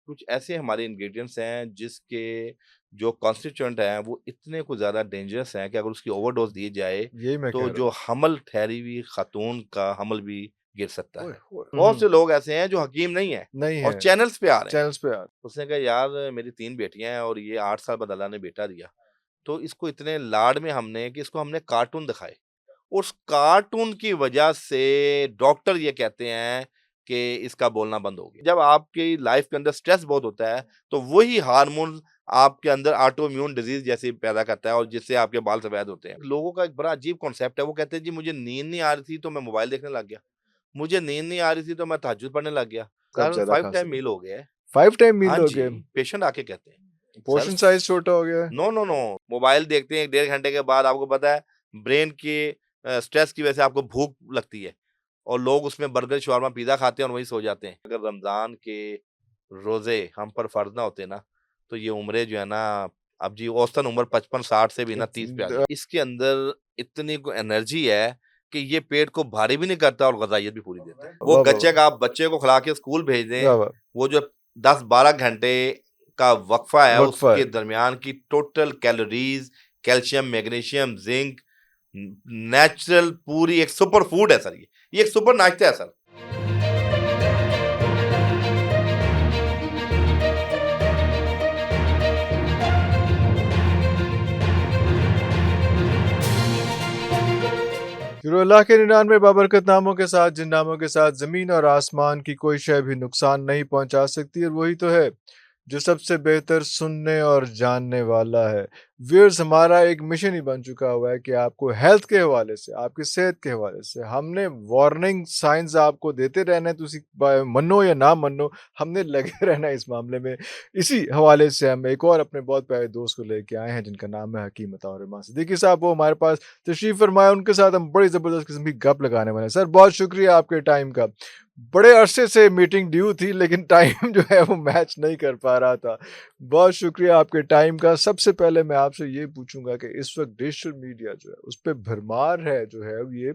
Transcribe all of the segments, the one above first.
कुछ ऐसे हमारे इंग्रेडिएंट्स हैं जिसके जो कॉन्स्टिट्यूएंट हैं वो इतने कुछ ज़्यादा डेंजरस हैं कि अगर उसकी ओवरडोज दी जाए यही मैं तो कह रहा जो हूँ। हमल ठहरी हुई खातून का हमल भी गिर सकता ओए है। होए! बहुत से लोग ऐसे हैं जो हकीम नहीं है नहीं और है, चैनल्स पे आ रहे हैं। चैनल्स पे आ उसने कहा यार मेरी 3 बेटियाँ हैं और ये 8 साल बाद अल्लाह ने बेटा दिया। तो इसको इतने लाड में हमने कि इसको हमने कार्टून दिखाए। उस कार्टून की वजह से डॉक्टर ये कहते हैं कि इसका बोलना बंद हो गया। जब आपकी लाइफ के अंदर स्ट्रेस बहुत होता है, तो वही हार्मोन आपके अंदर ऑटो इम्यून डिजीज़ जैसी पैदा करता है और जिससे आपके बाल सफेद होते हैं। लोगों का एक बड़ा अजीब कॉन्सेप्ट है, वो कहते हैं जी मुझे नींद नहीं आ रही थी तो मैं मोबाइल देखने लग गया। मुझे नींद नहीं आ रही थी तो मैं तहज्जुद पढ़ने लग गया। कब यार ज़्यादा 5 खा टाइम सके। मील हो गया है। 5 टाइम मील हाँ हो गए, जी, पेशेंट आके कहते हैं। सर पोर्शन साइज़ छोटा हो गया है। नो, नो, नो, मोबाइल देखते हैं 1 डेढ़ घंटे के बाद आपको पता है ब्रेन के स्ट्रेस की वजह से आपको भूख लगती है और लोग उसमें बर्गर, शवारमा, पिज़्ज़ा खाते हैं और वहीं सो जाते हैं। अगर रमज़ान के रोज़े हम पर फ़र्ज़ ना होते ना, तो ये उम्रें जो है ना अब जी औसतन उम्र 55-60 से भी ना 30 पे आ गई। इसके अंदर इतनी एनर्जी है कि ये पेट को भारी भी नहीं करता और ग़ज़ाइयत भी पूरी देता है। वो वाह, वाह, गच्चक आप बच्चे को खिला के स्कूल भेज वाह! दें, वाह! वो जो 10-12 घंटे का वक़्फ़ा है, वक़्फ़ा उसके है। दरमियान की total calories, calcium, magnesium, zinc natural पूरी एक सुपर फूड है सर ये। ये एक सुपर नाश्ता है सर। शुरू अल्लाह के 99 बाबरकत नामों के साथ, जिन नामों के साथ ज़मीन और आसमान की कोई शय भी नुकसान नहीं पहुँचा सकती और वही तो है, जो सबसे बेहतर सुनने और जानने वाला है। व्यूअर्स हमारा एक मिशन ही बन चुका हुआ है कि आपको हेल्थ के हवाले से, आपकी सेहत के हवाले से हमने वार्निंग साइन्स आपको देते रहना है, तुसी मन्नो या ना मन्नो, हमने लगे रहना है इस मामले में। इसी हवाले से हम एक और अपने बहुत प्यारे दोस्त को लेके आए हैं जिनका नाम है हकीम अताउर रहमान सिद्दीकी साहब, वो हमारे पास तशरीफ़ फरमाए, उनके साथ हम बड़ी ज़बरदस्त किस्म की गप लगाने वाले हैं। सर बहुत शुक्रिया आपके टाइम का। बड़े अरसे से मीटिंग ड्यू थी लेकिन टाइम जो है वो मैच नहीं कर पा रहा था। बहुत शुक्रिया आपके टाइम का। सबसे पहले मैं आपसे ये पूछूँगा कि इस वक़्त डिजिटल मीडिया जो है उस पे भरमार है जो है ये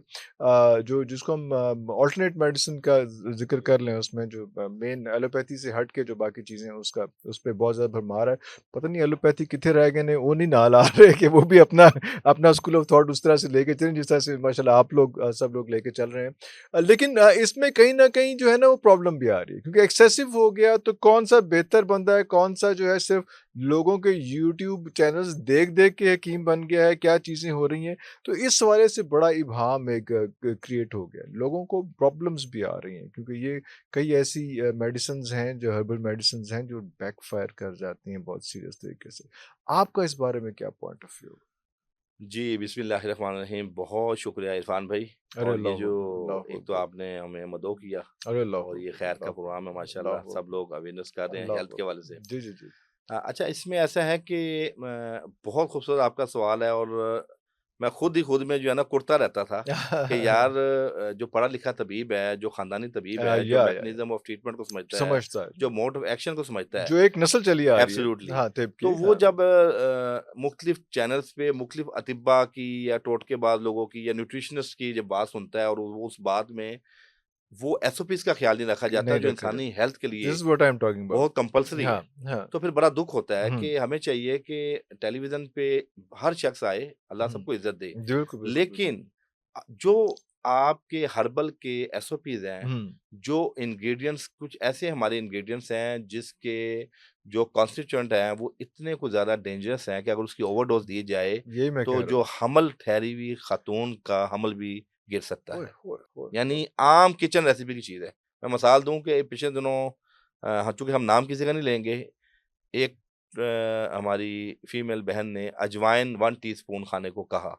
जो जिसको हम अल्टरनेट मेडिसिन का ज़िक्र कर लें, उसमें जो मेन एलोपैथी से हट के जो बाकी चीज़ें हैं उसका उस पे बहुत ज़्यादा भरमार है। पता नहीं एलोपैथी कित्थे रह गए ने, वो नहीं नाल आ रहे कि वो भी अपना अपना स्कूल ऑफ थॉट उस तरह से लेके चलें जिस तरह से माशाल्लाह आप लोग सब लोग लेके चल रहे हैं। लेकिन इसमें कहीं न कहीं जो है ना वो प्रॉब्लम भी आ रही है क्योंकि एक्सेसिव हो गया तो कौन-सा बेहतर बनता है, कौन-सा जो है सिर्फ़ लोगों के यूट्यूब चैनल्स देख-देख के हकीम बन गया है, क्या चीज़ें हो रही हैं। तो इस हवाले से बड़ा इब्हाम एक क्रिएट हो गया है। लोगों को प्रॉब्लम्स भी आ रही हैं क्योंकि ये कई ऐसी मेडिसिन्स हैं जो हर्बल मेडिसिन्स हैं जो बैकफ़ायर कर जाती हैं बहुत सीरियस तरीके से। आपका इस बारे में क्या पॉइंट ऑफ व्यू है? जी, बिस्मिल्लाहिर्रहमानिर्रहीम। बहुत शुक्रिया इरफ़ान भाई। अरे और ये अल्लाहु जो अकबर, अल्लाहु एक तो अकबर, आपने हमें मदो किया अरे अल्लाहु और ये अकबर, खैर का अल्लाहु प्रोग्राम है अकबर, माशाल्लाह, अल्लाहु सब अकबर, लोग अवेयरनेस कर रहे हैं हेल्थ अल्लाहु के हवाले से। अकबर। जी, जी, जी। अच्छा, इसमें ऐसा है कि बहुत खूबसूरत आपका सवाल है और मैं खुद में जो है ना कुढ़ता रहता था कि यार जो पढ़ा लिखा तबीब है, जो ख़ानदानी तबीब है, जो या मैकेनिज़्म ऑफ ट्रीटमेंट को समझता है, समझता है। जो मोड ऑफ एक्शन को समझता है जो एक नस्ल चली आ रही है। एब्सोल्युटली। हाँ, तिब तो की वो हाँ। जब मुख्तलिफ चैनल्स पे मुख्तलिफ अतिब्बा की या टोटकेबाज़ लोगों की या न्यूट्रिशनिस्ट की जब बात सुनता है और वो उस बात में वो एसओपीज़ का ख़्याल नहीं रखा जाता नहीं जो रखा इंसानी जाता। हेल्थ के दिस लिए is what I am talking about. बहुत कंपल्सरी हाँ, है। हाँ। तो फिर बड़ा दुःख होता है हुँ, कि हमें चाहिए कि टेलीविज़न पे हर शख़्स आए, अल्लाह हुँ। सबको इज़्ज़त दे। बिल्कुल, बिल्कुल, बिल्कुल। लेकिन जो आपके हर्बल के एसओपीज़ हैं, हुँ, जो इंग्रीडिएंट्स कुछ ऐसे हमारे इंग्रीडिएंट्स हैं जिसके जो कॉन्स्टिट्यूएंट हैं वो इतने कुछ ज़्यादा डेंजरस हैं कि अगर उसकी ओवरडोज़ दी जाए, यही मैं तो कह रहा जो हूँ। हमल ठहरी हुई खातून का हमल भी गिर सकता ओए है। होए होए होए यानी होए! आम किचन रेसिपी की चीज़ है। मैं मिसाल दूँ कि पिछले दिनों चूँकि हम नाम किसी का नहीं लेंगे, एक हमारी फीमेल बहन ने अजवाइन 1 टीस्पून खाने को कहा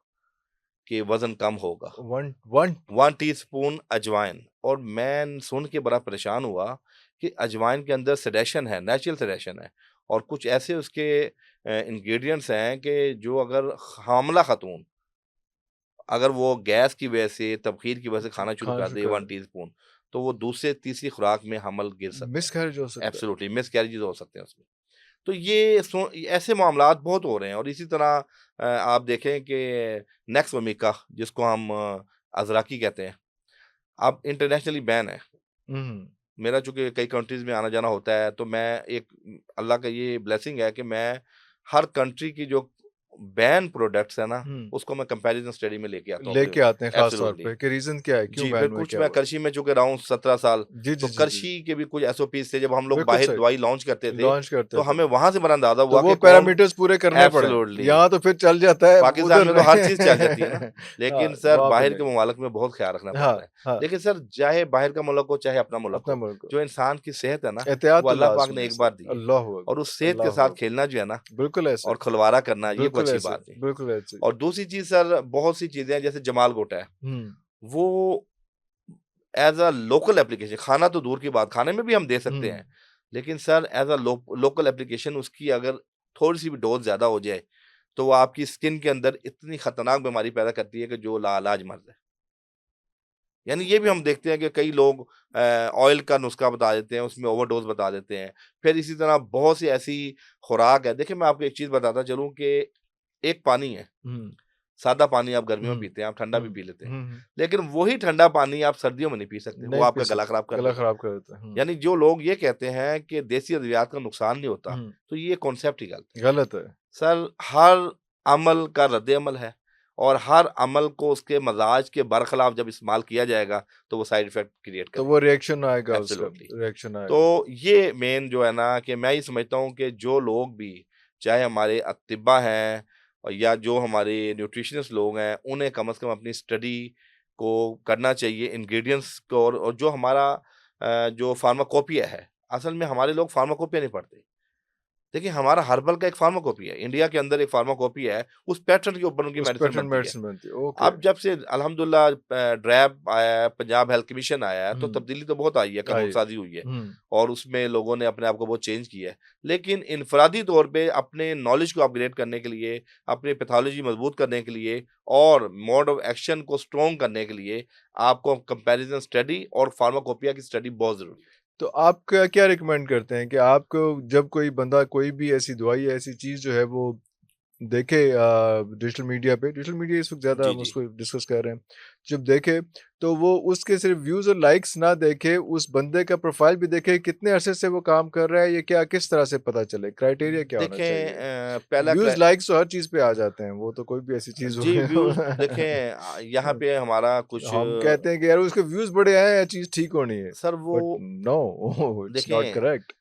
कि वज़न कम होगा। 1 1 1 टीस्पून अजवाइन और मैं सुन के बड़ा परेशान हुआ कि अजवाइन के अंदर सेडेशन है, नेचुरल सेडेशन है और कुछ ऐसे उसके इंग्रीडिएंट्स हैं कि जो अगर हामला खातून अगर वो गैस की वजह से, तबख़ीर की वजह से खाना शुरू खाना कर शुरू दे कर 1 टीस्पून, तो वो दूसरे तीसरी खुराक में हमल गिर सकता है। मिसकैरेज हो सकता है। एब्सोल्युटली मिसकैरेजेज़ हो सकते हैं उसमें। तो ये ऐसे मामलात बहुत हो रहे हैं और इसी तरह आप देखें कि नेक्स्ट जिसको हम अज़राकी कहते हैं, अब इंटरनेशनली बैन है। हुँ, मेरा चूँकि कई कंट्रीज़ में आना-जाना होता है, तो मैं अल्लाह का ये ब्लेसिंग है कि मैं हर कंट्री की जो बैन प्रोडक्ट्स है ना, हुँ। उसको मैं कंपैरिज़न स्टडी में लेके आता हूँ अपने लेके आते हैं ख़ास तौर एब्सोल्यूटली। पे कि रीज़न क्या है? क्यों जी, फिर बैन हुए? कुछ क्या मैं हुआ? कृषि में चूँकि रहा हूँ 17 साल, जी, तो जी, जी, जी। कृषि के भी कुछ एसओपीज़ थे, जब हम लोग बिल्कुल बाहर सही। दवाई लॉन्च करते थे, लॉन्च तो करते थे। हमें वहाँ से बड़ा अंदाज़ा तो हुआ वो कि कौन पैरामीटर्स पूरे करने पड़े। एब्सोल्यूटली। यहाँ तो फिर चल जाता है, पाकिस्तान उधर में तो हर चीज़ चल जाती है ना, नहीं। हाँ, लेकिन सर वहाँ पे बाहर के नहीं। ममालिक में बहुत ख़्याल रखना हाँ, पड़ता है। हाँ, लेकिन सर चाहे बाहर का मुल्क हो, चाहे अपना मुल्क अपना हो, मुल्क जो इंसान की सेहत है ना, एहतियात वो तो अल्लाह पाक लाज़मी ने है एक सर। बार दी है, अल्लाहू और अकबर, उस सेहत के अल्लाहू साथ अकबर। खेलना जो है ना, बिल्कुल ऐसे, और खिलवाड़ा करना, ये कोई बिल्कुल अच्छी ऐसे, बात नहीं। बिल्कुल ऐसे। और दूसरी चीज़ सर, बहुत सी चीज़ें हैं, जैसे जमाल गोटा है, हुँ, वो एज़ अ लोकल एप्लीकेशन, खाना तो दूर की बात, खाने में भी हम दे सकते हुँ। हैं। लेकिन sir as a local application उसकी अगर थोड़ी-सी भी डोज़ ज़्यादा हो जाए, तो वो आपकी स्किन के अंदर इतनी खतरनाक बीमारी पैदा करती है कि जो लाइलाज मर्ज़ है। यानी ये भी हम देखते हैं कि कई लोग ऑयल का नुस्खा बता देते हैं, उसमें ओवरडोज़ बता देते हैं। फिर इसी तरह बहुत सी ऐसी खुराक है, देखिए मैं आपको एक चीज़ बताता चलूँ कि एक पानी है, हुँ, सादा पानी आप गर्मियों में हुँ, पीते हैं, आप ठंडा भी हुँ, पी लेते हैं। हुँ, हुँ। लेकिन वही ठंडा पानी आप सर्दियों में नहीं पी सकते, वो नहीं पी आपका गला सकते, खराब कर गला देगा। खराब कर देता है। हुँ, यानी जो लोग ये कहते हैं कि देसी अद्वियात का नुकसान नहीं होता, हुँ, तो ये कॉन्सेप्ट ही गलत है। गलत है। सर हर अमल का रद्द-ए-अमल है, और हर अमल को उसके मज़ाज के बरख़िलाफ़ जब इस्तेमाल किया जाएगा, तो वो साइड इफ़ेक्ट क्रिएट तो वो करेगा। रिएक्शन आएगा उसका, एब्सोल्यूटली। रिएक्शन आएगा। तो ये मेन जो है ना, कि मैं ये समझता हूँ कि जो लोग भी, चाहे हमारे अतिबा हैं और या जो हमारे न्यूट्रिशनिस्ट लोग हैं, उन्हें कम से कम अपनी स्टडी को करना चाहिए, इंग्रीडिएंट्स को, और जो हमारा जो फार्माकोपिया है, असल में हमारे लोग फार्माकोपिया नहीं पढ़ते। देखिए, हमारा हर्बल का एक फार्माकोपिया है, इंडिया के अंदर एक फार्माकोपिया है, उस पैटर्न के ऊपर उनकी उस मेडिसिन पैटर्न बनती है। मेडिसिन बनती है, ओके। अब जब से अल्हम्दुलिल्लाह ड्रैब आया है, पंजाब हेल्थ कमीशन आया है, तो हुँ, तब्दीली तो बहुत आई है, कानून आई है। साज़ी हुई है, हुँ, और उसमें लोगों ने अपने आप को बहुत चेंज किया है। लेकिन इनफ़रादी तौर पे अपने नॉलेज को अपग्रेड करने के लिए, अपनी पैथोलॉजी मज़बूत करने के लिए, और मोड ऑफ एक्शन को स्ट्रॉन्ग करने के लिए, आपको कंपैरिज़न स्टडी और फार्माकोपिया की स्टडी बहुत ज़रूरी है। तो आप क्या क्या रिकमेंड करते हैं कि आपको जब कोई बंदा कोई भी ऐसी दवाई या ऐसी चीज़ जो है वो देखे डिजिटल मीडिया इस वक़्त ज़्यादा जी, हम जी। उसको डिस्कस कर रहे हैं। जब देखे तो वो उसके सिर्फ़ व्यूज़ और लाइक्स ना देखे, उस बंदे का प्रोफ़ाइल भी देखे, कितने अरसे से वो काम कर रहा है, ये क्या किस तरह से पता चले? क्राइटेरिया क्या होना देखें चाहिए? पहला व्यूज़, क्राइ लाइक्स तो हर चीज़ पे आ जाते हैं, वो तो कोई भी ऐसी चीज़ हो। जी, व्यूज़ देखें, यहाँ पे हमारा कुछ हम कहते हैं कि यार उसके व्यूज़ बड़े आए हैं, ये चीज़ ठीक होनी है। सर वो बट नो इट्स नॉट देखें, करेक्ट।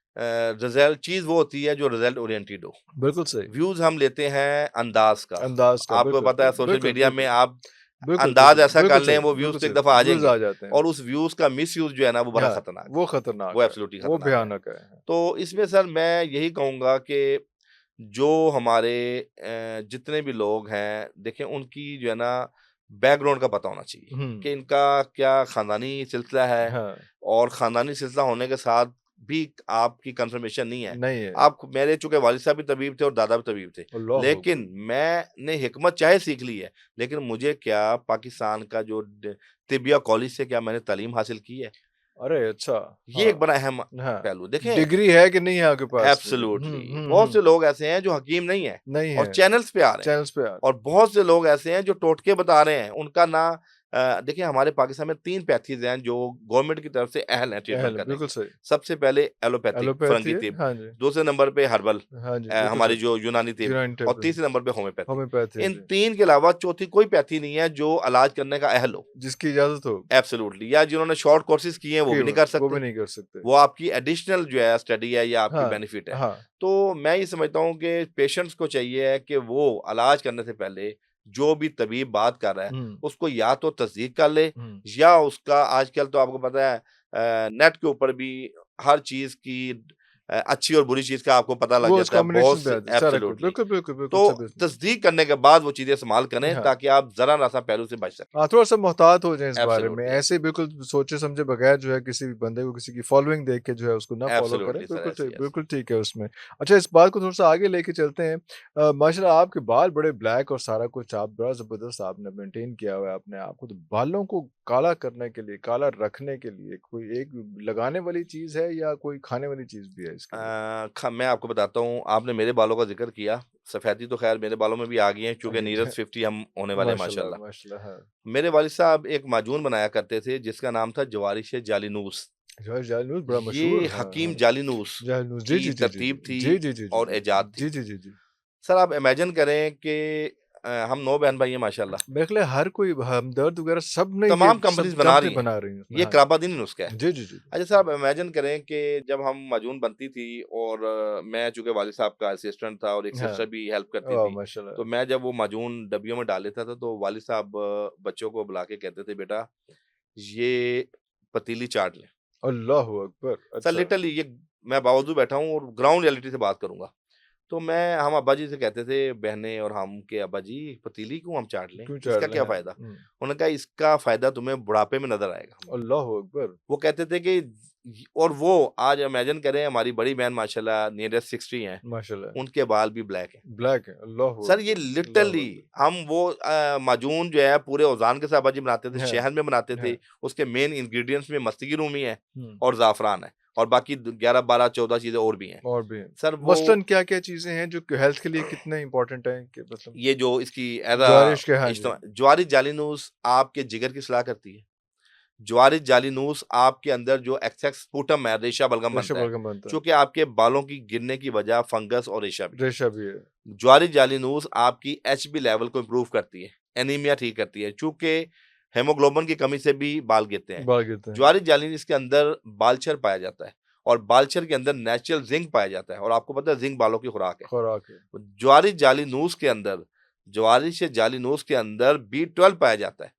रिज़ल्ट चीज़ वो होती है जो रिज़ल्ट ओरिएंटेड हो। बिल्कुल सही। व्यूज़ हम लेते हैं अंदाज़ का। अंदाज़ का आपको बिल्कुल, पता है सोशल बिल्कुल, मीडिया में बिल्कुल। आप बिल्कुल, अंदाज़ बिल्कुल, ऐसा कर बिल्कुल लें, सही, वो बिल्कुल व्यूज़ तो एक सही। दफ़ा आ व्यूज़ जाएँगे, आ जाते हैं। और उस व्यूज़ का मिसयूज़ जो है ना, वो बड़ा हाँ, खतरनाक है। वो वो खतरनाक है, एब्सोल्यूटली वो खतरनाक है। भयानक है। तो इसमें सर मैं यही कहूँगा कि जो हमारे जितने भी लोग हैं, देखें उनकी जो है ना बैकग्राउंड का पता होना चाहिए हुँ, कि इनका क्या ख़ानदानी सिलसिला है, हाँ, और ख़ानदानी सिलसिला होने के साथ भी आपकी कन्फर्मेशन नहीं है। नहीं है। आप मेरे चूँकि वालिद साहब भी तबीब थे और दादा भी तबीब थे, अल्लाहू अकबर! लेकिन मैंने हिकमत चाहे सीख ली है, लेकिन मुझे क्या पाकिस्तान का जो तिबिया कॉलेज से क्या मैंने तालीम हासिल की है? अरे अच्छा! ये एक हाँ, बड़ा अहम हाँ। पहलू। देखें, डिग्री है कि नहीं है आपके पास? एब्सोल्यूटली हुँ, बहुत से हुँ। लोग ऐसे हैं जो हकीम नहीं है, नहीं और है, चैनल्स पे आ रहे हैं, चैनल्स पे आ और बहुत से लोग ऐसे हैं जो टोटके बता रहे हैं। उनका ना देखिए, हमारे पाकिस्तान में 3 पैथीज़ हैं जो गवर्नमेंट की तरफ से अहल हैं ट्रीटमेंट अहल करने बिल्कुल के। सही। सबसे पहले एलोपैथिक एलोपैथी फ़िरंगी है, तिब, हाँ जी। दूसरे नंबर पे हर्बल, हाँ जी, बिल्कुल हमारी सही। जो यूनानी तिब, यूनानी और टाइप तीसरे नंबर पे होम्योपैथी। होम्योपैथी, इन जी। 3 के अलावा चौथी कोई पैथी नहीं है जो इलाज करने का अहल हो। जिसकी इजाज़त हो, एब्सोल्यूटली, या जिन्होंने शॉर्ट कोर्सेज़ किए हैं वो की भी नहीं कर वो भी सकते। नहीं कर सकते। वो आपकी एडिशनल जो है स्टडी है, या आपकी हाँ, बेनिफिट है। हाँ। तो मैं ये समझता हूँ कि पेशेंट्स को चाहिए है कि वो इलाज करने से पहले जो भी तबीब बात कर रहा है, हुँ, उसको या तो तस्दीक कर ले, हुँ। या उसका आजकल तो आपको पता है नेट के ऊपर भी हर चीज़ की अच्छी और बुरी चीज़ का आपको पता लग वो उस जाता है, बहुत कॉम्बिनेशन पे से आती है, सारा कुछ। एब्सोल्यूटली। बिल्कुल, बिल्कुल, बिल्कुल तो सब इसमें। तस्दीक करने के बाद वो चीज़ें इस्तेमाल करें, हाँ। ताकि आप ज़रा-ना सा पहलू से बच सकें। हाँ, थोड़ा-सा मोहतात हो जाएँ इस बारे में। एब्सोल्यूटली, ऐसे ही एब्सोल्यूटली। बिल्कुल सोचे-समझे बगैर जो है किसी भी बंदे को किसी की फ़ॉलोइंग देख के जो है उसको ना फ़ॉलो करें, एब्सोल्यूटली सर, बिल्कुल ऐसे सही, ही, ऐसे बिल्कुल ही। ठीक है उसमें। अच्छा इस बात को थोड़ा-सा आगे लेके चलते हैं। माशाल्लाह आपके बाल बड़े ब्लैक और सारा कुछ आप बड़ा ज़बरदस्त आपने मेंटेन किया हुआ है अपने आप को। तो बालों को काला करने के लिए, काला रखने के लिए कोई एक लगाने वाली चीज़ है या कोई खाने वाली चीज़ भी है इसके लिए? ख मैं आपको बताता हूँ, आपने मेरे बालों का ज़िक्र किया, सफ़ेदी तो ख़ैर मेरे बालों में भी आ गई है, चूँकि आगे नियरेस्ट 50 हम होने वाले हैं माशाल्लाह, माशाल्लाह। माशाल्लाह, हाँ। मेरे वालिद साहब एक माजून बनाया करते थे जिसका नाम था जवारिश जालिनूस। जॉर्ज जालिनूस बड़ा मशहूर, ये हाँ, हकीम हाँ। जालिनूस जालिनूस, जी, की जी, जी, जी, तरतीब जी। थी जी, जी, जी, जी, और जी। इजाद थी। जी, जी, जी, जी। सर आप इमेजिन करें कि हम 9 बहन-भाई हैं माशाल्लाह। मेरे ख्याल है हर कोई हमदर्द वगैरह सब ने ये तमाम सब कंपनीज़ बना रही कंपनी हैं। बना रही हैं उसमें, ये हाँ। करामादीनी नुस्ख़ा है। जी, जी, जी। अच्छा साहब इमेजिन करें कि जब हम माजून बनती थी और मैं चूँकि वालिद साहब का असिस्टेंट था और एक हाँ। सिस्टर भी हेल्प करती वाह! थी, माशाल्लाह। तो मैं जब वो माजून डब्बियों में डाल लेता था तो वालिद साहब बच्चों को बुला के कहते थे, "बेटा ये पतीली चाट लें।" अल्लाहू अकबर! सर अच्छा। लिटरली ये मैं बावजूद बैठा हूँ और ग्राउंड रियलिटी से बात करूँगा। तो हम अब्बा जी से कहते थे बहनें और हम कि अब्बा जी पतीली क्यों हम चाट लें? क्यों चाट इसका लें? क्या हाँ। फ़ायदा? हुँ। उन्होंने कहा इसका फ़ायदा तुम्हें बुढ़ापे में नज़र आएगा। अल्लाहू अकबर! वो कहते थे कि और वो आज इमेजिन करें हमारी बड़ी बहन माशाल्लाह नियरेस्ट 60 हैं, माशाल्लाह। उनके बाल भी ब्लैक हैं। ब्लैक है, अल्लाहू सर ये अकबर! अल्लाहू लिटरली अकबर! हम वो माजून जो है पूरे औज़ान के साथ अब्बा जी बनाते थे, हाँ, शहद में बनाते थे, हाँ। उसके मेन इंग्रीडिएंट्स में मस्तिकी रूमी है हुँ। और ज़ाफ़रान है और बाकी द 11, 12, 14 चीज़ें और भी हैं। और भी हैं। सर वो मसलन क्या-क्या चीज़ें हैं जो हेल्थ के लिए कितने इम्पोर्टेंट हैं कि मतलब ये जो इसकी एज़ ज्वारिश के, हाँ जी। ज्वारी जालिनूस आपके जिगर की इस्लाह करती है। ज्वारी जालिनूस आपके अंदर जो एक्सेस स्पूटम है, रेशा बलगम रेशा बनता है, बलगम बनता है। चूँकि आपके बालों की गिरने की वजह फंगस और रेशा भी है। रेशा भी है। ज्वारी जालिनूस आपकी एचबी लेवल को इम्प्रूव करती है, एनीमिया ठीक करती है, चूँकि हीमोग्लोबिन की कमी से भी बाल गिरते हैं। बाल गिरते हैं। ज्वारी जालिनूस के अंदर बालचर पाया जाता है और बालचर के अंदर नेचुरल ज़िंक पाया जाता है और आपको पता है ज़िंक बालों की खुराक है। खुराक है। ज्वारी जालिनूस के अंदर ज्वारी से जालिनूस के अंदर बी12 पाया जाता है।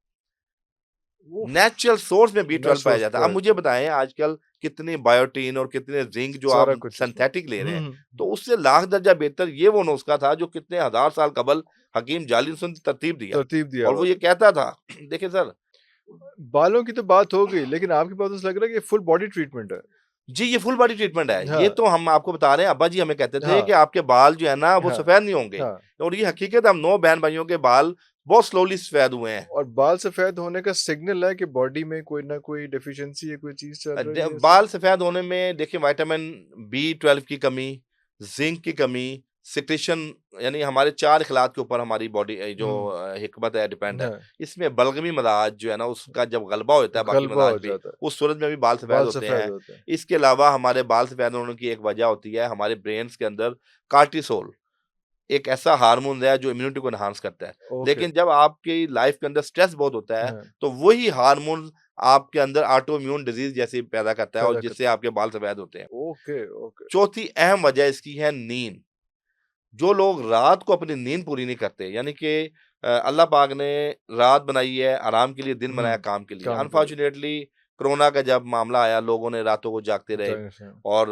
उफ़! नेचुरल सोर्स में बी12 पाया नसोस जाता है। अब पाया मुझे जाता है। बताएँ आजकल कितने बायोटिन और कितने ज़िंक जो आप सारा कुछ उसमें। सिंथेटिक ले रहे हुँ, हैं, हुँ। तो उससे लाख दर्जा बेहतर ये वो नुस्खा था जो कितने हज़ार साल कबल हकीम जालिनूस ने तरतीब दिया तरतीब दिया और हुआ वो ये था। कहता था देखिए सर बालों की तो बात हो गई, लेकिन आपकी बातों से लग रहा है कि फुल बॉडी ट्रीटमेंट है। जी, ये फुल बॉडी ट्रीटमेंट है। ये हाँ, तो हम आपको बता रहे हैं, अब्बा जी हमें कहते थे हाँ, कि आपके बाल जो है ना वो हाँ, सफ़ेद नहीं होंगे हाँ। और ये हकीकत है हम 9 बहन-भाइयों के बाल बहुत स्लोली सफ़ेद हुए हैं। और बाल सफ़ेद होने का सिग्नल है कि बॉडी में कोई ना कोई डेफिशिएंसी या कोई चीज़ चल द रही है ऐसा? बाल सफ़ेद होने में देखिए विटामिन बी12 की कमी, ज़िंक की कमी, सिक्रेशन यानी हमारे 4 इखलात के ऊपर हमारी बॉडी हुँ, हिकमत है डिपेंड है। हाँ, इसमें बलगमी मिज़ाज जो है ना उसका जब गलबा होता है बाकी गलबा हो मिज़ाज पे, जाता है, उस सूरत में भी बाल सफ़ेद बाल होते सफ़ेद हैं। होते हैं। इसके अलावा हमारे बाल सफ़ेद होने की एक वजह होती है हमारे ब्रेन्स के अंदर कार्टिसोल एक ऐसा हार्मोन है जो इम्यूनिटी को एनहांस करता है। ओके, लेकिन जब आपकी लाइफ के अंदर स्ट्रेस बहुत होता है, हाँ, तो वही हार्मोन आपके अंदर ऑटो इम्यून डिजीज़ जैसे पैदा करता है और पैदा जिससे करता है। आपके बाल सफ़ेद होते हैं। Okay, okay. चौथी अहम वजह इसकी है नींद। जो लोग रात को अपनी नींद पूरी नहीं करते, यानी कि अल्लाह पाक ने रात बनाई है आराम के लिए, दिन बनाया हुँ, काम के लिए। काम के लिए। अनफॉर्चुनेटली कोरोना का जब मामला आया, लोगों ने रातों को जागते रहे जाहिर से। और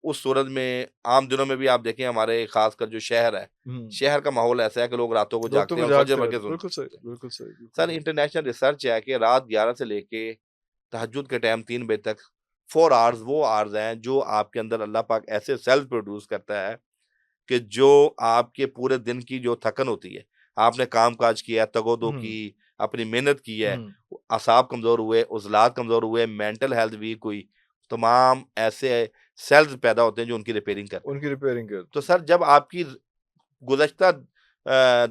उस सूरत में आम दिनों में भी आप देखें हमारे खासकर जो शहर है, हुँ, शहर का माहौल ऐसा है कि लोग रातों को रातों जागते को हैं और फजर जागते भर के रहते हैं। सुनते हैं। बिल्कुल सही, बिल्कुल सर सही। इंटरनेशनल रिसर्च है कि रात 11 से लेके तहज्जुद के टाइम 3 बजे तक 4 आवर्स वो आवर्स हैं जो आपके अंदर अल्लाह पाक ऐसे सेल्स प्रोड्यूस करता है कि जो आपके पूरे दिन की जो थकन होती है, आपने काम-काज किया, तगो-दो हुँ, की, अपनी मेहनत की है, हुँ, असाब कमज़ोर हुए, उज़लात कमज़ोर हुए, मेंटल हेल्थ वीक हुई, तमाम ऐसे सेल्स पैदा होते हैं जो उनकी रिपेयरिंग करते हैं। उनकी रिपेयरिंग तो करते हैं। सर जब आपकी गुज़श्ता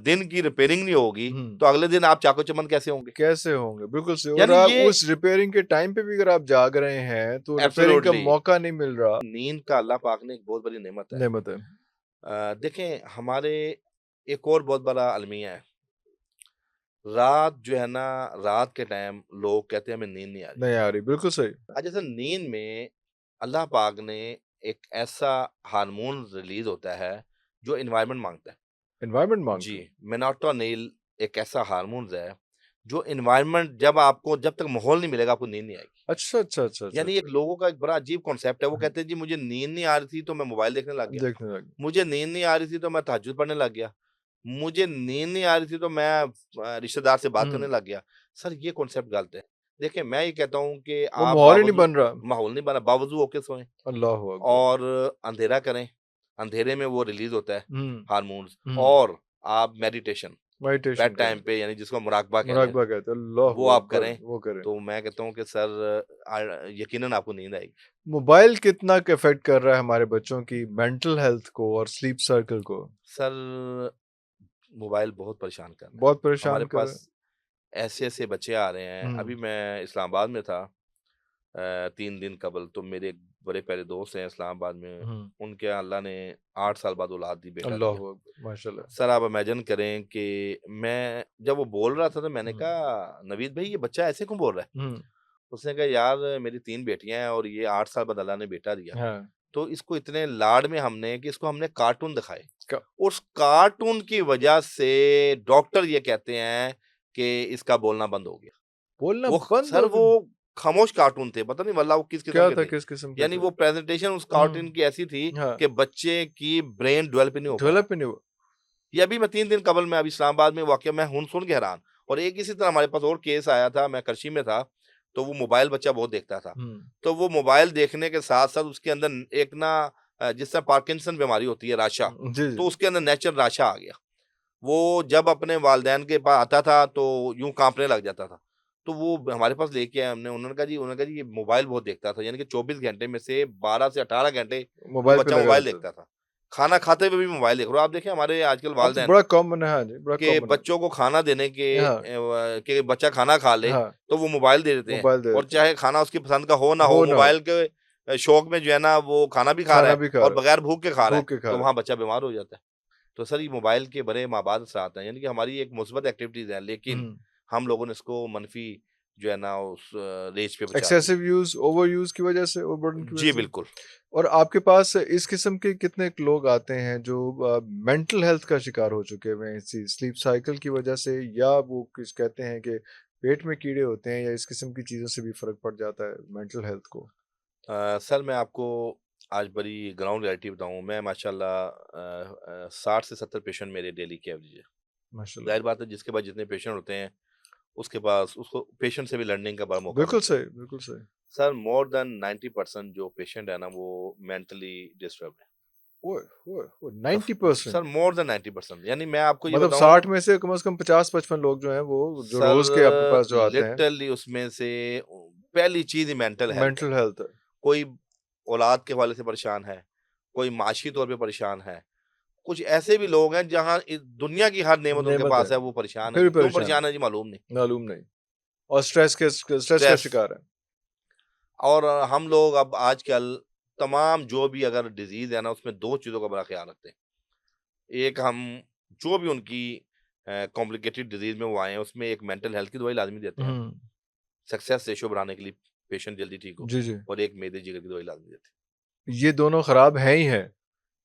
दिन की रिपेयरिंग नहीं होगी, हुँ। तो अगले दिन आप चाको-चौबंद कैसे होंगे? कैसे होंगे? बिल्कुल सही और यानी आप ये उस रिपेयरिंग के टाइम पे भी अगर आप जाग रहे हैं, तो रिपेयरिंग का एब्सोल्यूटली मौका नहीं मिल रहा, नींद का अल्लाह पाक ने एक बहुत बड़ी नेमत है। नेमत है। देखें हमारे एक और बहुत बड़ा अलमिया है। रात जो है ना, रात के टाइम लोग कहते हैं हमें नींद नहीं आ रही। नहीं आ रही, बिल्कुल सही। अच्छा सर नींद में अल्लाह पाक ने एक ऐसा हार्मोन रिलीज़ होता है जो एनवायरनमेंट माँगता है। एनवायरनमेंट जी, माँगता है। मेलाटोनिन एक ऐसा हार्मोन्स है जो एनवायरनमेंट जब तक माहौल नहीं मिलेगा आपको नींद नहीं आएगी। अच्छा, अच्छा, अच्छा, अच्छा, यानी एक अच्छा। लोगों का एक बड़ा अजीब कॉन्सेप्ट है, वो हुँ, कहते हैं जी मुझे नींद नहीं आ रही थी तो मैं मोबाइल देखने लग गया। देखने लगे। मुझे नींद नहीं आ रही थी तो मैं तहज्जुद पढ़ने लग गया। मुझे नींद नहीं आ रही थी तो मैं रिश्तेदार से बात करने हुँ, लग गया। सर ये कॉन्सेप्ट गलत है। देखिए मैं ये कहता हूँ कि वो आप माहौल ही नहीं बावजूद बन रहा। माहौल नहीं बना, बावजूद होके सोएँ अल्लाहू अकबर! और अंधेरा करें। अंधेरे में वो रिलीज़ होता है हुँ, हार्मोन्स हुँ। और आप मेडिटेशन मेडिटेशन बेड करें, टाइम पे यानी जिसको मुराकबा कहते हैं, मुराकबा कहते हैं। अल्लाहू वो आप अकबर! करें, वो करें। तो मैं कहता हूँ कि सर यकीनन आपको नींद आएगी। मोबाइल कितना क इफ़ेक्ट कर रहा है हमारे बच्चों की मेंटल हेल्थ को और स्लीप साइकिल को? सर मोबाइल बहुत परेशान कर रहा है। बहुत हमारे परेशान कर रहा पास है। ऐसे-ऐसे बच्चे आ रहे हैं, हुँ, अभी मैं इस्लामाबाद में था 3 दिन कबल तो मेरे एक बड़े प्यारे दोस्त हैं इस्लामाबाद में, हुँ। उनके अल्लाह ने 8 साल बाद औलाद दी, बेटा दिया। अल्लाहू अकबर, माशाल्लाह। सर आप इमेजिन करें कि मैं जब वो बोल रहा था तो मैंने हुँ, कहा, "नवीद भाई ये बच्चा ऐसे क्यों बोल रहा है?" हुँ, उसने कहा, "यार मेरी 3 बेटियाँ हैं और ये 8 साल बाद अल्लाह ने बेटा दिया। हाँ, तो इसको इतने लाड में हमने कि इसको हमने कार्टून दिखाए। क उस कार्टून की वजह से डॉक्टर ये कहते हैं कि इसका बोलना बंद हो गया।" बोलना वो बंद सर हो वो गया। खामोश कार्टून थे, पता नहीं वल्लाह वो किस किस्म क्या के था, थे। किस किस्म के यानी थे? वो प्रेज़ेंटेशन उस कार्टून हुँ, की ऐसी थी हाँ, कि बच्चे की ब्रेन डेवलप ही नहीं हो पाया। डेवलप ही नहीं हुआ। ये अभी मैं 3 दिन कबल मैं अभी इस्लामाबाद में वाक़या मैं हूँ सुन के हैरान। और एक इसी तरह हमारे पास और केस आया था, मैं करची में था, तो वो मोबाइल बच्चा बहुत देखता था। हुँ, तो वो मोबाइल देखने के साथ-साथ उसके अंदर एक ना जिस तरह पार्किंसन बीमारी होती है राशा, जी, तो जी। उसके अंदर नेचुरल राशा आ गया। वो जब अपने वालिदैन के पास आता था तो यूँ काँपने लग जाता था। तो वो हमारे पास लेके आए हमने, उन्होंने कहा जी ये मोबाइल बहुत देखता था, यानी कि 24 घंटे में से 12 से 18 घंटे वो मोबाइल पे बच्चा लगा मोबाइल रहता था। देखता था। खाना खाते हुए भी मोबाइल देख रहा हो। आप देखें हमारे आजकल अब तो वालिदैन बड़ा कॉमन है, हाँ जी, बड़ा के कॉमन है। बच्चों को खाना देने के हाँ, कि बच्चा खाना खा ले, हाँ, तो वो मोबाइल दे देते हैं। मोबाइल दे और देते हैं। चाहे खाना उसकी पसंद का हो ना हो, हो ना हो, मोबाइल के शौक में जो है ना वो खाना भी खा रहा खाना है भी खा और रहा है, बगैर भूख के खा रहा है, भूख के खा तो रहा है। वहाँ बच्चा बीमार हो जाता है। तो सर ये मोबाइल के बड़े माबाद असरात हैं, यानी कि हमारी एक मुस्बत एक्टिविटीज़ है, लेकिन हुँ, हम लोगों ने इसको मनफ़ी जो है ना उस रेंज पे पहुँचा दिया। एक्सेसिव यूज़, ओवर यूज़ की वजह से, ओवरबर्डन की वजह जी, से। बिल्कुल। और आपके पास इस किस्म के कितने लोग आते हैं जो मेंटल हेल्थ का शिकार हो चुके हुए हैं इसी स्लीप साइकिल की वजह से, या वो कुछ कहते हैं कि पेट में कीड़े होते हैं, या इस किस्म की चीज़ों से भी फ़र्क पड़ जाता है मेंटल हेल्थ को? सर मैं आपको आज बड़ी ग्राउंड रियलिटी बताऊँ, मैं माशाल्लाह 60 से 70 पेशेंट मेरे डेली के एवरेज है। माशाल्लाह। ज़ाहिर बात है जिसके पास जितने पेशेंट होते हैं, उसके पास उसको पेशेंट से भी लड़ने का बड़ा मौका बिल्कुल मिलता है। सही, बिल्कुल सही। सर मोर देन 90% जो पेशेंट है ना वो मेंटली डिस्टर्ब्ड है। ओए, ओए, ओए तो फ 90%! सर मोर देन 90% यानी मैं आपको ये मतलब बताऊँ 60 में से कम 50-55 लोग जो हैं वो जो सर रोज़ के आपके पास जो आते हैं, लिटरली उसमें से पहली चीज़ ही मेंटल हेल्थ है। मेंटल हेल्थ है। कोई औलाद के हवाले से परेशान है, कोई माशी तौर पे परेशान है। कुछ ऐसे भी लोग हैं जहाँ दुनिया की हर नेमत उनके नेमत है, पास है, वो परेशान है फिर जी। भी क्यों परेशान है, परेशान है जी मालूम नहीं। मालूम नहीं। और स्ट्रेस का स्ट्रेस शिकार है। और हम लोग अब आजकल तमाम जो भी अगर डिज़ीज़ है ना उसमें 2 चीज़ों का बड़ा ख़्याल रखते हैं। एक हम जो भी उनकी कॉम्प्लिकेटेड डिज़ीज़ में वो आए हैं उसमें एक मेंटल हेल्थ की दवाई लाज़मी देते हैं हम। हुँ, सक्सेस रेशियो बढ़ाने के लिए पेशेंट जल्दी ठीक हो जी, जी। और एक मेदे जिगर की दवाई लाज़मी देते हैं। ये दोनों खराब हैं ही हैं,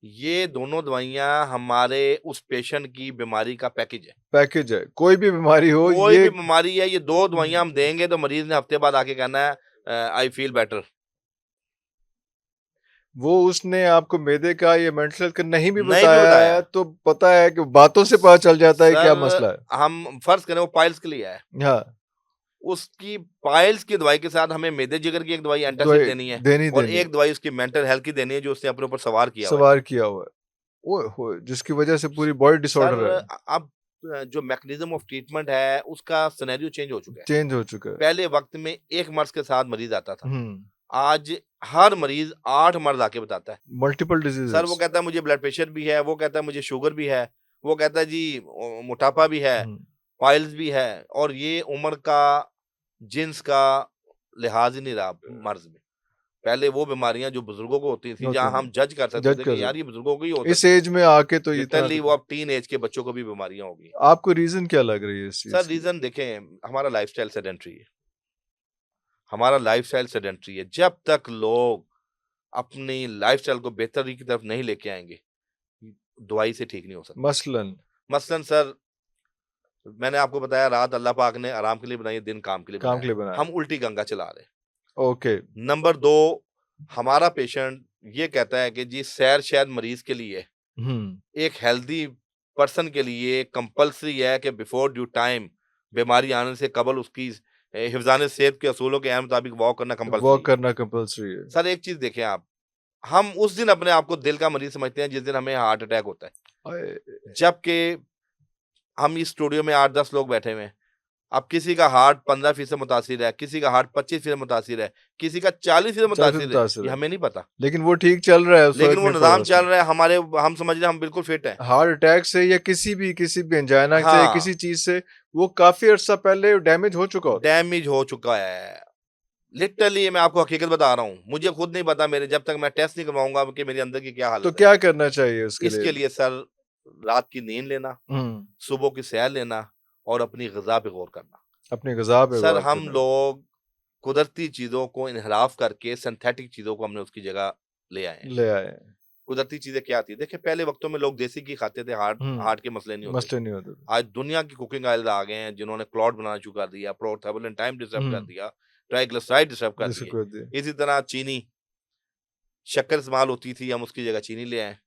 ये दोनों दवाइयाँ हमारे उस पेशेंट की बीमारी का पैकेज है। पैकेज है। कोई भी बीमारी हो कोई ये भी बीमारी है, ये 2 दवाइयाँ हम देंगे तो मरीज़ ने हफ़्ते बाद आके कहना है आई फ़ील बेटर। वो उसने आपको मैदे का या मेंटल हेल्थ का नहीं भी नहीं भी बताया बताया है, है। तो पता है कि बातों से पता चल जाता है क्या सर मसला है। हम फ़र्ज़ करें वो पाइल्स के लिए आया है। हाँ, उसकी पाइल्स की दवाई के साथ हमें मैदे जिगर की एक दवाई एंटासिड दवाई देनी है देनी और देनी है, एक दवाई उसकी मेंटल हेल्थ की देनी है जो उसने अपने ऊपर सवार किया हुआ है। सवार किया हुआ है। ओए होए! जिसकी वजह से पूरी बॉडी सर डिसऑर्डर है, अब जो मैकेनिज़्म ऑफ ट्रीटमेंट है उसका सिनेरियो चेंज हो चुका है। चेंज हो चुका है। पहले वक़्त में 1 मर्ज़ के साथ मरीज़ आता था। हुँ, आज हर मरीज़ 8 मर्ज़ आके बताता है। मल्टीपल सर वो डिसीज़ेज़। कहता है मुझे ब्लड प्रेशर भी है, वो कहता है मुझे शुगर भी है, वो कहता है जी मोटापा भी है, हुँ, पाइल्स भी है और ये उम्र का, जिन्स का लिहाज़ ही नहीं रहा मर्ज़ में। पहले वो बीमारियाँ जो बुज़ुर्गों को होती थी, होते जहाँ हैं, हम जज कर सकते जज थे कर कि यार ये सकते बुज़ुर्गों को ही हो इस सकती हैं। एज में आके तो इतना लिटरली वो अब टीन ऐज के बच्चों को भी बीमारियाँ हो गई हैं। आपको रीज़न क्या लग रही है इस सर चीज़ की? रीज़न देखें, हमारा लाइफ़स्टाइल सेडेंटरी है। हमारा लाइफ़स्टाइल सेडेंटरी है। जब तक लोग अपनी लाइफ़स्टाइल को बेहतरी की तरफ नहीं लेके आएँगे, दवाई से ठीक नहीं हो सकता। मसलन मसलन सर मैंने आपको बताया रात अल्लाह पाक ने आराम के लिए बनाई है, दिन काम के लिए काम बनाया के है। लिए बनाया। हम उल्टी गंगा चला रहे हैं। ओके। नंबर 2 हमारा पेशेंट ये कहता है कि जी सैर शायद मरीज़ के लिए हुँ, एक हेल्दी पर्सन के लिए कंपल्सरी है कि बिफोर ड्यू टाइम बीमारी आने से कबल उसकी हिफ़्ज़ान सेहत के असूलों के ऐन मुताबिक वॉक करना कंपल्सरी वॉक है। करना कंपल्सरी है। सर एक चीज़ देखें आप, हम उस दिन अपने आप को दिल का मरीज़ समझते हैं जिस दिन हमें हार्ट अटैक होता है। आए जबकि हम इस स्टूडियो में 8-10 लोग बैठे हुए हैं। अब किसी का हार्ट 15% मुतासिर है, किसी का हार्ट 25% मुतासिर है, किसी का 40% 40 मुतासिर है, मुतासिर ये है। हमें नहीं पता। लेकिन वो ठीक चल रहा है, उस लेकिन फ़र्क वो नहीं पड़ रहा निज़ाम उसमें। चल रहा है हमारे हम समझ रहे हैं हम बिल्कुल फिट हैं। हार्ट अटैक से या किसी भी एंजाइना से, हाँ, किसी चीज़ से वो काफ़ी अर्सा पहले डैमेज हो चुका होता है। डैमेज हो चुका है। लिटरली मैं आपको हकीकत बता रहा हूँ, मुझे खुद नहीं पता, मेरे जब तक मैं टेस्ट नहीं करवाऊंगा कि मेरे अंदर की क्या तो हालत है। क्या करना चाहिए उसके लिए? इसके लिए सर रात की नींद लेना, हुँ, सुबह की सैर लेना और अपनी ग़िज़ा पे गौर करना। अपनी ग़िज़ा पे सर गौर हम करना। लोग कुदरती चीज़ों को इन्हिराफ करके सिंथेटिक चीज़ों को हमने उसकी जगह ले आए हैं। ले आए हैं। कुदरती चीज़ें क्या थी? देखिए पहले वक़्तों में लोग देसी घी खाते थे, हार्ट हुँ, हार्ट के मसले नहीं होते। मसले नहीं होते थे। आज दुनिया की कुकिंग ऑयल्स आ गए हैं जिन्होंने क्लॉट बनाना शुरू कर दिया, प्रोटॉर्बिन टाइम डिस्टर्ब कर हुँ, दिया, ट्राइग्लिसराइड डिस्टर्ब कर जैसे दिए। कर दिया। इसी तरह चीनी, शक्कर इस्तेमाल होती थी, हम उसकी जगह चीनी ले आए।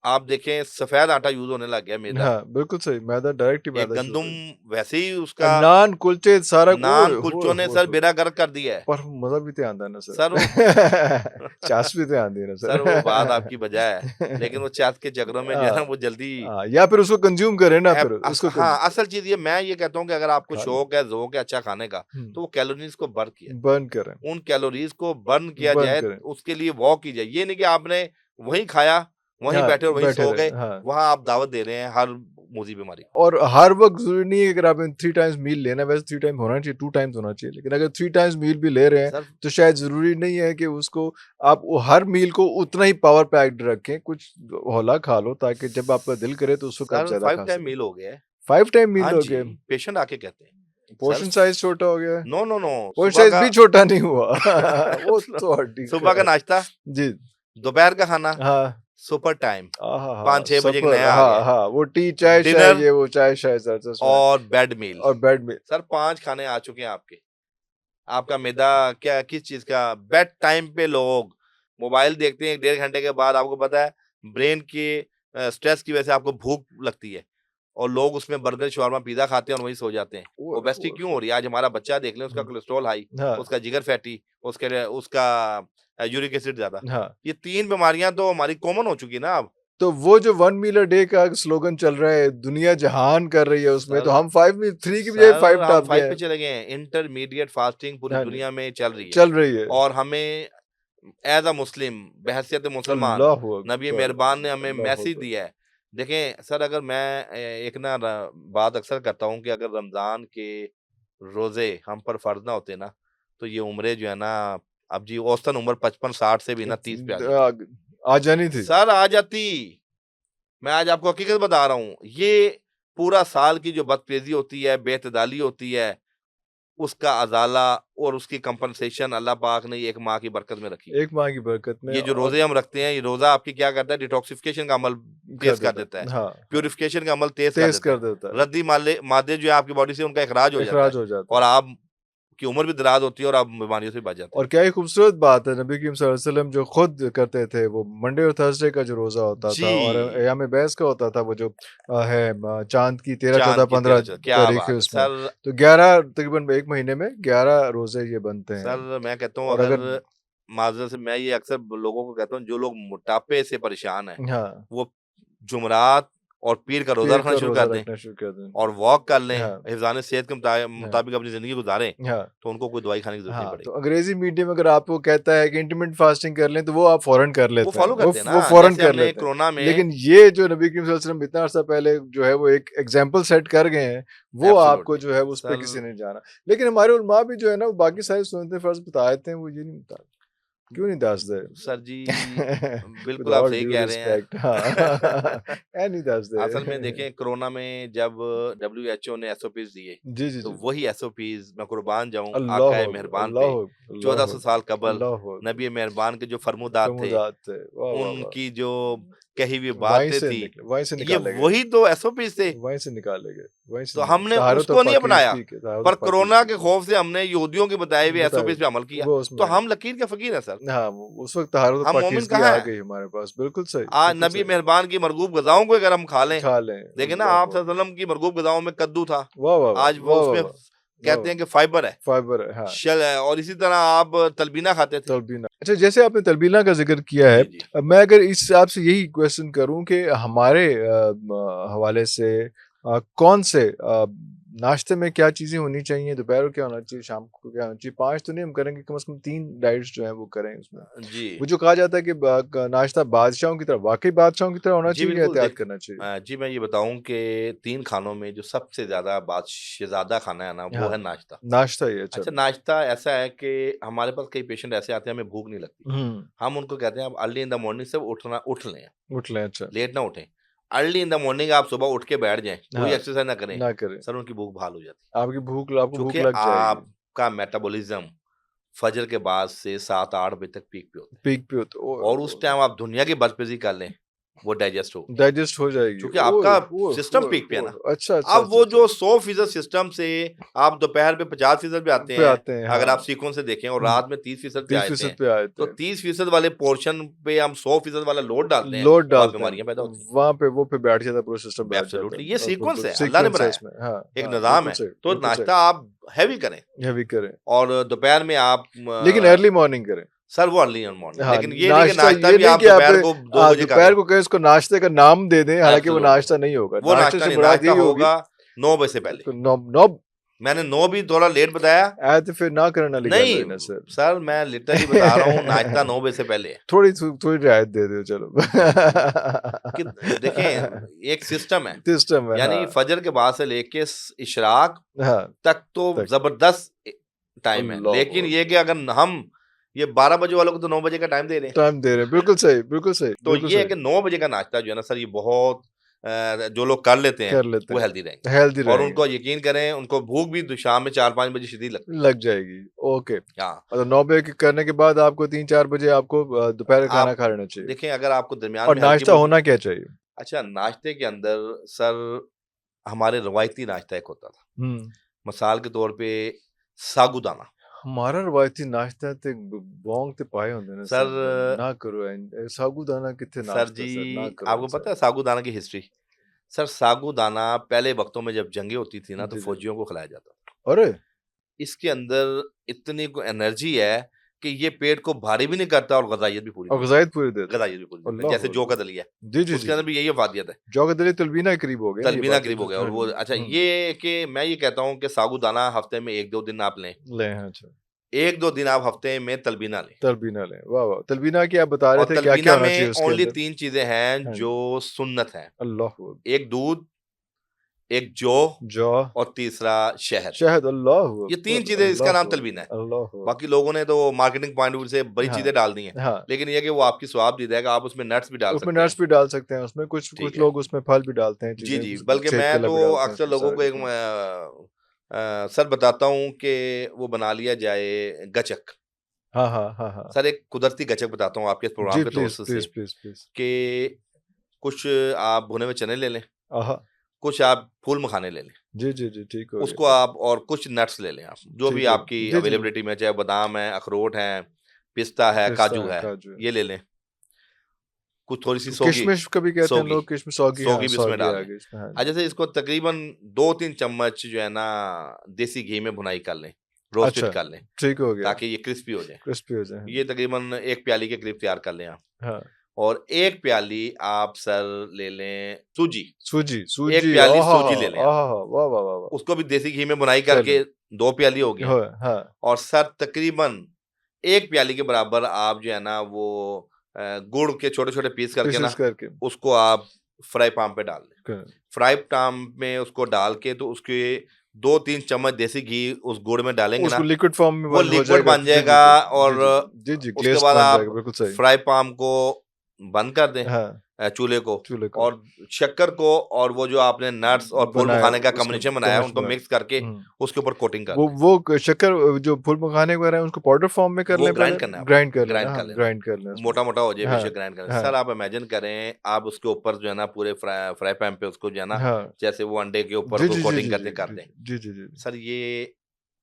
आप देखें सफ़ेद आटा यूज़ होने लग गया, मैदा। हाँ, बिल्कुल सही, मैदा डायरेक्ट ही एक मैदा शुरू गंदुम कर दिया। वैसे ही उसका नान, कुलचे सारा ओए नान होए कुलचों ने होए सर होए! बेड़ा गर्क कर दिया है। पर मज़ा भी तो आंदा है ना सर। सर वो चास भी तो आंदी है ना सर वो बात सर। आपकी बजाय है, लेकिन वो चाट के चक्करों में जो है ना हाँ, वो जल्दी हाँ, या फिर उसको कंज़्यूम करें ना फिर, उसको हाँ, असल चीज़ ये मैं ये कहता हूँ कि अगर आपको खा लें। शौक है, ज़ौक है अच्छा खाने का, हुँ, तो वो कैलोरीज़ को बर्न किया बर्न करें, उन कैलोरीज़ को बर्न किया बर्न जाए, करें। उसके लिए वॉक की जाए। ये नहीं कि आपने वहीं खाया, वहीं हाँ, बैठे और वहीं बैठे सो रहें, गए, हाँ। वहाँ आप दावत दे रहे हैं हर मूज़ी बीमारी को। और हर वक़्त ज़रूरी नहीं है कि अगर आपने 3 टाइम्स मील लेना है, वैसे 3 टाइम होना चाहिए, 2 टाइम्स होना चाहिए। लेकिन अगर 3 टाइम्स मील भी ले रहे हैं, सर तो शायद ज़रूरी नहीं है कि उसको आप वो हर मील को उतना ही पावर पैक्ड रखें। कुछ हौला खा लो ताकि जब आपका दिल करे तो उस वक़्त आप सर ज़्यादा 5 खा टाइम सकें। मील हो गया है। 5 टाइम मील हाँ हो जी, गए, पेशेंट आके कहते हैं, सर पोर्शन साइज़ छोटा हो गया है। नो, नो, नो, पोर्शन सुबह साइज़ का भी छोटा नहीं हुआ। वो तो हड्डी सुबह का का नाश्ता, जी, दोपहर का खाना, हाँ। सुपर टाइम, आहाहा! 5-6 बजे एक सफ़र नया आ गया हाँ, है, हाँ, वो टी चाय-शाय डिनर ये वो चाय-शाय सच में और बेड मील। और बेड में सर 5 खाने आ चुके हैं आपके। आपका मैदा क्या किस चीज़ का बेड टाइम पे लोग मोबाइल देखते हैं 1 डेढ़ घंटे के बाद आपको पता है ब्रेन के स्ट्रेस की वजह से आपको भूख लगती है और लोग उसमें बर्गर, शवारमा, पिज़्ज़ा खाते हैं और वहीं सो जाते हैं। ओए ओबेसिटी होए क्यों हो होए! रही है? आज हमारा बच्चा देख लें उसका हुँ, कोलेस्ट्रॉल हाई, हाँ, उसका जिगर फैटी, उसका यूरिक एसिड ज़्यादा। हाँ। ये 3 बीमारियाँ तो हमारी कॉमन हो चुकी है ना अब। तो वो जो 1 मील अ डे का स्लोगन चल रहा है, दुनिया जहान कर रही है उसमें, तो सर हम 5 मील 3 की बजाय सर 5 हम टाप 5 दिए पे हैं। चले गए हैं। इंटरमीडिएट फास्टिंग पूरी हाँ जी, दुनिया में चल रही है चल रही है। और हमें एज़ अ मुस्लिम बहैसियत मुसलमान अल्लाहू नबी अकबर! मेहरबान ने हमें अल्लाहू मैसेज अकबर! दिया है। देखें सर अगर मैं एक ना बात अक्सर करता हूँ कि अगर रमज़ान के रोज़े हम पर फ़र्ज़ ना होते ना, तो ये उम्रें जो है ना अब जी औसतन उम्र 55-60 से भी ना 30 पे आ जाती। आ जानी थी। सर आ जाती। मैं आज आपको हकीकत बता रहा हूँ। ये पूरा साल की जो बदतमीज़ी होती है, बेइत्तेदाली होती है, उसका अज़ाला और उसकी कंपनसेशन अल्लाह पाक ने एक माह की बरकत में रखी है। एक माह की बरकत में ये जो और रोज़े हम रखते हैं, ये रोज़ा आपकी क्या करता है डिटॉक्सिफ़िकेशन का अमल कर तेज़ कर देता देता है, है। हाँ, हाँ, प्यूरिफ़िकेशन का अमल तेज़ कर तेज़ देता कर है। देता है, रद्दी मादे जो है आपकी बॉडी से उनका इख़राज हो जाता है इखराज हो जाता और है। आपकी उम्र भी दराज़ होती है और आप बीमारियों से बच जाते और हैं। क्या ही खूबसूरत बात है, नबी करीम सल्लल्लाहु अलैहि वसल्लम जो खुद करते थे, वो मंडे और थर्सडे का जो रोज़ा होता था और जी, अय्याम बैस का होता था, वो जो चाँद की 13, चाँद 14, की 15 तेरह क्या तारीख है बात है! उसमें। सर तो 11 तकरीबन 1 महीने में 11 रोज़े ये बनते हैं सर मैं कहता हूँ और अगर अगर माज़रत से मैं ये अक्सर लोगों को कहता हूँ जो लोग मोटापे से परेशान हैं, हाँ, वो जुमरात और पीर का रोज़ा पीर रखना का शुरू रोज़ा कर दें रखना शुरू कर दें। और वॉक कर लें, हाँ, हिफ़्ज़ान सेहत के हाँ, मुताबिक अपनी ज़िंदगी गुज़ारें, हाँ। तो उनको कोई दवाई खाने की ज़रूरत नहीं हाँ, तो पड़ेगी। अंग्रेज़ी मीडियम अगर आपको कहता है कि इंटरमिटेंट फास्टिंग कर लें, तो वो आप फ़ौरन कर वो लेते हैं। फ़ॉलो करते हैं वो ना, फ़ौरन जैसे कर हमने लेते हैं। कोरोना में लेकिन ये जो नबी करीम सल्लल्लाहु अलैहि वसल्लम इतना अरसा पहले जो है वो एक एग्ज़ाम्पल सेट कर गए हैं, वो आपको एब्सोल्यूटली जो है उस पे सर किसी ने नहीं जाना। लेकिन हमारे उलमा भी जो है ना, वो बाकी सारी सुन्नतें फ़र्ज़ बता देते हैं, वो ये नहीं बता क्यों नहीं दसदे? सर जी विद बिल्कुल आप ऑल सही ड्यू कह रहे रिस्पेक्ट हाँ, हैं। ऐ नहीं असल में दसदे। देखें कोरोना में जब डब्ल्यूएचओ ने एसओपीज़ दिए, जी, जी, तो जी। वही एसओपीज़ मैं कुर्बान जाऊँ अल्लाहु आकाए अकबर, मेहरबान पे, अल्लाहु अकबर, अल्लाहु 1400 साल अकबर, कबल अल्लाहु अकबर। नबी मेहरबान के जो फर्मुदात थे, फर्मुदात थे। वाह, वाह, वाह! उनकी जो कही हुई वहीं बातें से थी, निकले वहीं से ये निकाले गए, वही तो एसओपीज़ थे। वहीं से निकाले गए, वहीं से तो निकाले हमने तहारत और उसको नहीं अपनाया, पाकीज़गी के तहारत पर और कोरोना पाकीज़गी के के। खौफ से हमने यहूदियों के बताए हुए बताए एसओपीज़ पे अमल किया। वो तो उसमें हम लकीर के फ़कीर हैं सर। हाँ, वो उस वक़्त तहारत और हम मोमिन पाकीज़गी कहाँ आ हैं? गई हमारे पास। बिल्कुल सही, आज बिल्कुल नबी सही। मेहरबान की मरगूब ग़िज़ाओं को अगर हम खा लें, खा लें, देखें ना अल्लाहु आप अकबर। सल्लल्लाहु अलैहि वसल्लम की मरगूब ग़िज़ाओं में कद्दू था, वाह, वाह, वाह! आज वो वाह, वाह, उसमें वाह! वाह, कहते वाह! हैं कि फाइबर है, फाइबर है, हाँ। शल है और इसी तरह आप तलबीना खाते थे। तलबीना। अच्छा जैसे आपने तलबीना का ज़िक्र किया है, जी, जी। मैं अगर इस आपसे यही क्वेश्चन करूँ कि हमारे हवाले से कौन से नाश्ते में क्या चीज़ें होनी चाहिए? दोपहर को क्या होना चाहिए? शाम को क्या होना चाहिए? 5 तो नहीं हम करेंगे, कम से कम 3 डाइट्स जो हैं वो करें उसमें। जी। वो जो कहा जाता है कि ब क नाश्ता बादशाहों की तरह, वाक़ई बादशाहों की तरह होना जी, चाहिए या बिल्कुल एहतियात करना चाहिए? जी, मैं ये बताऊँ कि 3 खानों में जो सबसे ज़्यादा बादशाहज़ादा खाना है ना, वो हाँ, है नाश्ता। नाश्ता ही है, अच्छा। अच्छा, नाश्ता ऐसा है कि हमारे पास कई पेशेंट ऐसे आते हैं, हमें भूख नहीं लगती। हुँ, हम उनको कहते हैं, आप अर्ली इन द मॉर्निंग से उठ लें, उठ लें, अच्छा। लेट ना उठें। अर्ली इन द मॉर्निंग आप सुबह उठ के बैठ जाएँ, कोई हाँ, एक्सरसाइज़ ना करें, ना करें। सर उनकी भूख बहाल हो जाती है। आपको भूख चूँकि लग जाएगी। आपका मेटाबॉलिज़्म फजर के बाद से 7-8 बजे तक पीक पे होता है पीक पे हो तो और उस टाइम आप दुनिया की बर्फ़बारी कर लें, वो डाइजेस्ट होगी। डाइजेस्ट हो जाएगी। चूँकि ओह! आपका ओह! सिस्टम ओह! पीक पे है ना। ओह! अच्छा, अच्छा, अब अच्छा, वो अच्छा। जो 100% सिस्टम से आप दोपहर में 50% पे आते पे हैं, आते हैं, अगर आप हाँ। सीक्वेंस से देखें और हुँ, रात में 30% पे आए थे, 30% पे आए तो थे। 30% वाले पोर्शन पे हम 100% वाला लोड डालते हैं, लोड वहाँ डालते हैं, बीमारियाँ पैदा होती हैं। वहाँ पे वो पे बैठ जाता है, पूरा सिस्टम बैठ जाता एब्सोल्युटली ये है और सीक्वेंस बिल्कुल है, अल्लाह ने सीक्वेंस है बनाया है, इसमें। हाँ, एक हाँ, निज़ाम है। तो बिल्कुल सही, नाश्ता आप हैवी करें हेवी करें। और दोपहर में आप लेकिन अर्ली मॉर्निंग करें। सर वो अर्ली इन मॉर्निंग, हाँ, लेकिन ये नहीं कि नाश्ता नाश्ता ये भी नहीं आप कि आप दोपहर को 2 बजे खा दोपहर लें। को कहें इसको नाश्ते का नाम दे दें, हालाँकि वो एब्सोल्युटली नाश्ता नहीं होगा। वो नाश्ते नाश्ता से नहीं, मुराद नाश्ता यही होगी होगा 9 बजे से पहले। तो नॉब नॉब मैंने 9 भी थोड़ा लेट बताया? तो फिर ना करने वाली गल नहीं, होई ना सर। सर मैं लिटरली बता रहा हूँ नाश्ता 9 बजे से पहले है। थोड़ी रियायत दे दो चलो। कि देखें एक सिस्टम है, सिस्टम है, यानी हाँ। फजर के बाद से लेके इशराक हाँ, तक तो तक ज़बरदस्त टाइम है। अल्लाहू लेकिन ये अकबर! कि अगर हम ये 12 बजे वालों को तो 9 बजे का टाइम दे रहे हैं। टाइम दे रहे हैं, बिल्कुल सही, बिल्कुल सही, तो बिल्कुल ये है सही। कि 9 बजे का नाश्ता जो है ना सर, ये बहुत जो लोग कर लेते हैं, कर लेते वो हेल्दी रहेंगे। हैं, हेल्दी और रहेंगे, उनको यकीन करें, उनको भूख भी शाम में 4-5 बजे शदीद लगती है। लग जाएगी, ओके। हाँ, मतलब 9 बजे के करने के बाद आपको 3-4 बजे आपको दोपहर का खाना आप खा लेना चाहिए। देखें अगर आपको दरमियान और में हल्की नाश्ता भूख होना क्या चाहिए? अच्छा, नाश्ते के अंदर सर हमारे रवायती नाश्ता एक होता था। हुँ। मिसाल के तौर पे साबूदाना। हमारा रवायती नाश्ता ते बौंग ते पाए होंदे ने सर सर, ना करो साबूदाना कित्थे सर नाश्ता जी सर, ना करो आपको सर। पता है साबूदाना की हिस्ट्री? सर साबूदाना पहले वक़्तों में जब जंगें होती थी ना, तो जी, जी। फ़ौजियों को खिलाया जाता था। अरे! इसके अंदर इतनी को एनर्जी है कि ये पेट को भारी भी नहीं करता और ग़ज़ाइयत भी पूरी और देता ग़ज़ायत पूरी देता है। है। ग़ज़ाइयत भी पूरी देता है। जैसे अल्लाहु जौ का अकबर! दलिया, जी, जी, जी, उसके अंदर जी। भी यही अफ़ादियत है। जौ का दलिया तलबीना के करीब हो गया ना ये तलबीना बात करीब हो गया और वो अच्छा हुँ, ये कि मैं ये कहता हूँ कि साबूदाना हफ़्ते में 1-2 दिन आप लें। लें हाँ, अच्छा। 1-2 दिन आप हफ़्ते में तलबीना लें। तलबीना लें, वाह, वाह! तलबीना की आप बता रहे और थे क्या-क्या तलबीना होना चाहिए में उसके ओनली अंदर? 3 चीज़ें हैं हाँ जो जी। सुन्नत हैं। अल्लाहु अकबर! एक दूध, एक जौ जौ, और तीसरा शहद। शहद, अल्लाहु ये 3 अकबर! चीज़ें इसका नाम अल्लाहु तलबीना है। अकबर! अल्लाहु बाकी अकबर! लोगों ने तो मार्केटिंग पॉइंट ऑफ व्यू से बड़ी हाँ, चीज़ें डाल दी हैं। हाँ। लेकिन ये है कि वो आपकी स्वाब-दीदा है कि आप उसमें नट्स भी डाल उसमें सकते हैं। नट्स भी डाल सकते हैं, उसमें कुछ ठीक कुछ है। लोग उसमें फल भी डालते हैं, जी, चीज़ें जी। बल्कि सेब मैं केला तो भी डालते हैं अक्सर उसमें लोगों सारा को एक कुछ। हाँ। सर बताता हूँ कि वो बना लिया जाए गचक। हाँ, हाँ, हाँ, हाँ। सर एक कुदरती गचक बताता हूँ आपके इस प्रोग्राम जी, के प्लीज़, तवज्जुह से प्लीज़, प्लीज़, प्लीज़। कि कुछ आप भुने हुए चने ले लें, आहा! कुछ आप फूल मखाने ले लें। जी, जी, जी, ठीक हो गया, उसको ठीक। आप और कुछ नट्स ले लें आप, जो भी ठीक है। आपकी जी, जी, जी। अवेलेबिलिटी में चाहे बादाम है, अखरोट है, पिस्ता है, पिस्ता काजू है, है, काजू है। ये ले लें। कुछ थोड़ी-सी सौगी किशमिश कभी कहते हैं सौगी लोग, किशमिश सौगी हाँ, सौगी भी इसमें सौगी डाल आ लें। गई इसमें, हाँ जी। जैसे इसको तकरीबन 2-3 चम्मच जो है ना देसी घी में भुनाई कर लें, रोस्टेड अच्छा, कर लें, ठीक हो गया, ताकि ये क्रिस्पी हो जाए। क्रिस्पी हो जाए, हाँ ये जी। तकरीबन 1 प्याली के करीब तैयार कर लें आप। हाँ, और 1 प्याली आप सर ले लें सूजी, सूजी 1 सूजी प्याली सूजी आहाहा! ले लें आप। आहाहा! वाह, वाह, वाह, वाह! उसको भी देसी घी में भुनाई चलो, करके 2 प्याली हो गईं। हाँ, और सर तकरीबन 1 प्याली के बराबर आप जो है ना वो गुड़ के छोटे-छोटे पीस करके पीसेस ना, करके उसको आप फ्राई पैन पे डाल दें। क फ्राई पैन में उसको डाल के तो उसके 2-3 चम्मच देसी घी उस गुड़ में डालेंगे उसको ना, लिक्विड फॉर्म में वो बन हो लिक्विड जाएगा। बन जी, जी, जाएगा जी। जी, और जी, जी। जी, जी, उसके ग्लेज़ बाद बन जाएगा, आप बिल्कुल सही। फ्राई पैन को बंद कर दें हाँ, चूल्हे को चूल्हे को और शक्कर को और वो जो आपने नट्स और फूल बनाया मखाने का उसका कॉम्बिनेशन बनाया है, कमिश्न उनको बना मिक्स करके हुँ। उसके ऊपर कोटिंग कर दें। वो शक्कर जो फूल मखाने वगैरह हैं उसको पाउडर फॉर्म में कर वो लें ग्राइंड पहले? करना है आपने, ग्राइंड कर लेना ग्राइंड कर हाँ, लेना है। ग्राइंड कर लें उसमें। मोटा-मोटा हो जाए हाँ, बेशक ग्राइंड कर लें। हाँ, सर आप इमेजिन करें, आप उसके ऊपर जो है ना पूरे फ्राई पैन पे उसको जो है ना, हाँ। जैसे वो अंडे के ऊपर जी, उसको जी, जी, कोटिंग जी, करते जी, कर जी, दें। जी, जी, जी। सर ये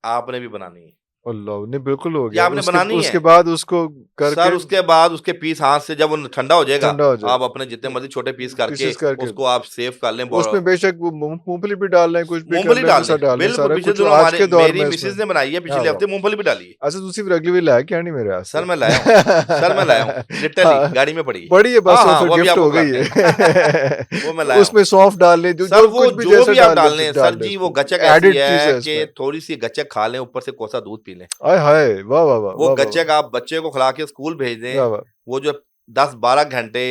आपने भी बनानी है। अल्लाह! नहीं बिल्कुल हो ये गया। आपने बनानी उसके है। बाद उसको सर करके उसके बाद उसके पीस हाथ से जब वो ठंडा हो जाएगा, ठंडा हो जाए। आप अपने जितने मर्ज़ी छोटे पीस करके पीसेस करके उसको आप सेव कर लें। उसमें बेशक वो मूँगफली भी डाल लें, कुछ भी कर मूँगफली लें, वो डाल सब लें, डाल लें, बिल्कुल सारा पिछले कुछ जो दिनों आज के दौर मेरी में इसमें। मिसेज़ ने बनाई है, हाँ, पिछले वाह! हफ्ते मूँगफली भी डाली है। अच्छा दूसरी अगली बार लाया क्या नहीं मेरे सर वास्ते? मैं लाया हूँ, सर मैं लाया हूँ, लिटरली हाँ, गाड़ी में पड़ी है। बड़ी है बस हाँ, वो हाँ, फिर वो अभी गिफ्ट आपको हो गई खिलाते हैं। है। वो मैं लाया हूँ। उसमें सौंफ डाल लें, जो सर जो वो कुछ भी जो जैसा भी आप डाल डाल लें लें, सर डाल लें जी वो उसमें। गच्चक ऐसी एडेड चीज़ है है कि इसमें। थोड़ी-सी गच्चक खा लें, ऊपर से कोसा दूध पी लें। आय हाय! वाह, वाह, वाह! वो वाह, वाह, गच्चक वाह! आप बच्चे को खिला के स्कूल भेज वाह, दें, वाह! वो जो 10-12 घंटे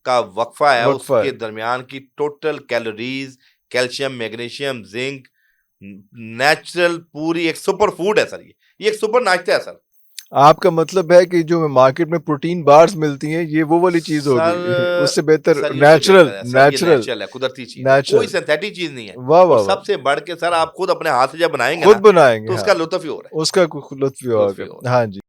का वक़्फ़ा है, वक़्फ़ा उसके है। दरमियान की total calories, calcium, magnesium, zinc, natural पूरी एक सुपर फूड है सर ये। ये एक सुपर नाश्ता है सर। आपका मतलब है कि जो मार्केट में प्रोटीन बार्स मिलती हैं, ये वो वाली चीज़ होगी। सर उससे बेहतर सर ये उससे नेचुरल बेहतर है। सर ये नेचुरल नेचुरल है, कुदरती चीज़ है, कोई नेचुरल। सिंथेटिक चीज़ नहीं है। वाह, और वाह, वाह! सबसे बढ़ के सर आप खुद अपने हाथ से जब बनाएँगे खुद ना, बनाएँगे, तो हाँ। उसका लुत्फ़ ही और है। उसका लुत्फ़ भी लुत्फ़ ही और होगा। है। हाँ जी।